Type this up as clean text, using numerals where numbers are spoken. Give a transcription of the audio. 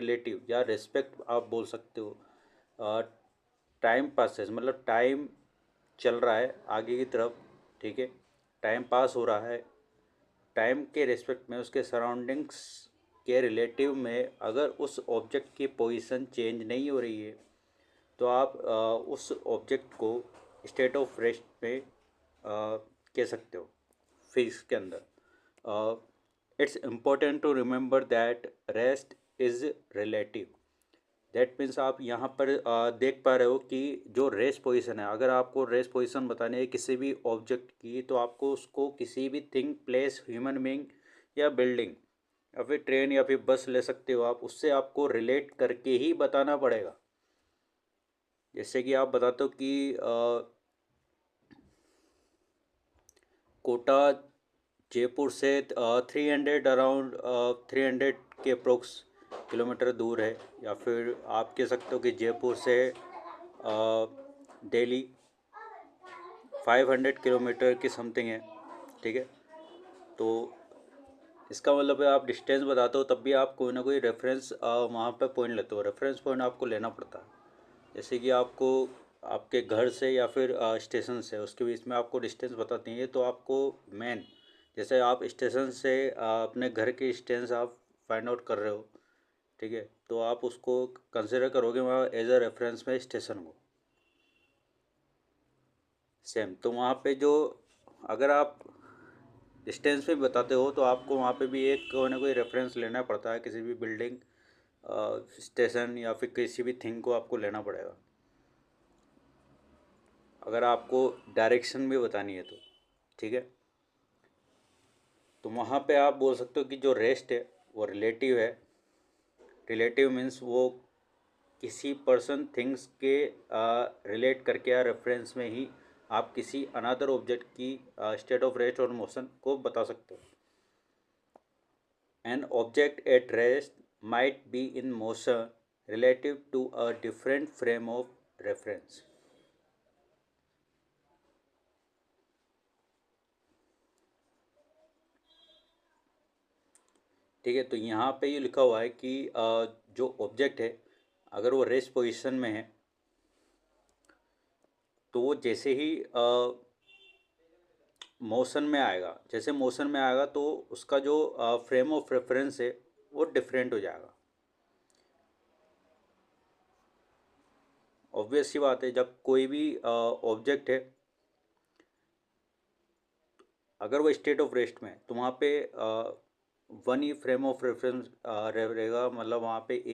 Relative या respect आप बोल सकते हो। टाइम पासेस मतलब टाइम चल रहा है आगे की तरफ, ठीक है, टाइम पास हो रहा है, टाइम के रिस्पेक्ट में उसके सराउंडिंग्स के रिलेटिव में अगर उस ऑब्जेक्ट की पोजीशन चेंज नहीं हो रही है तो आप उस ऑब्जेक्ट को स्टेट ऑफ रेस्ट में कह सकते हो फिजिक्स के अंदर। It's important to remember that rest is relative. That means आप यहाँ पर देख पा रहे हो कि जो रेस्ट पोजीशन है, अगर आपको रेस्ट पोजीशन बतानी है किसी भी ऑब्जेक्ट की तो आपको उसको किसी भी थिंग, प्लेस, ह्यूमन बीइंग या बिल्डिंग या फिर ट्रेन या फिर बस ले सकते हो आप, उससे आपको रिलेट करके ही बताना पड़ेगा। जैसे कि आप बताते हो कि कोटा जयपुर से 300 अराउंड 300 के अप्रोक्स किलोमीटर दूर है, या फिर आप कह सकते हो कि जयपुर से दिल्ली 500 किलोमीटर की समथिंग है, ठीक है। तो इसका मतलब है आप डिस्टेंस बताते हो तब भी आप कोई ना कोई रेफरेंस वहाँ पे पॉइंट लेते हो, रेफरेंस पॉइंट आपको लेना पड़ता है। जैसे कि आपको आपके घर से या फिर स्टेशन से उसके बीच में आपको डिस्टेंस बताती है, तो आपको मेन, जैसे आप स्टेशन से अपने घर के डिस्टेंस आप फाइंड आउट कर रहे हो, ठीक है, तो आप उसको कंसिडर करोगे वहाँ एज अ रेफरेंस में स्टेशन को। सेम तो वहाँ पे जो, अगर आप डिस्टेंस पे बताते हो तो आपको वहाँ पे भी एक कोई ना कोई रेफरेंस लेना पड़ता है, किसी भी बिल्डिंग, स्टेशन या फिर किसी भी थिंग को आपको लेना पड़ेगा अगर आपको डायरेक्शन भी बतानी है तो, ठीक है। तो वहाँ पे आप बोल सकते हो कि जो रेस्ट है वो रिलेटिव है। रिलेटिव मीन्स वो किसी पर्सन थिंग्स के रिलेट करके या रेफरेंस में ही आप किसी अनदर ऑब्जेक्ट की स्टेट ऑफ रेस्ट और मोशन को बता सकते हो। An object at rest might be in motion relative to a different frame of reference. ठीक है, तो यहाँ पे ये लिखा हुआ है कि जो ऑब्जेक्ट है अगर वो रेस्ट पोजीशन में है तो वो जैसे ही मोशन में आएगा, जैसे मोशन में आएगा तो उसका जो फ्रेम ऑफ रेफरेंस है वो डिफरेंट हो जाएगा। ऑब्वियस सी बात है, जब कोई भी ऑब्जेक्ट है अगर वो स्टेट ऑफ रेस्ट में है तो वहाँ पे one he frame of reference रहेगा, मतलब वहाँ पे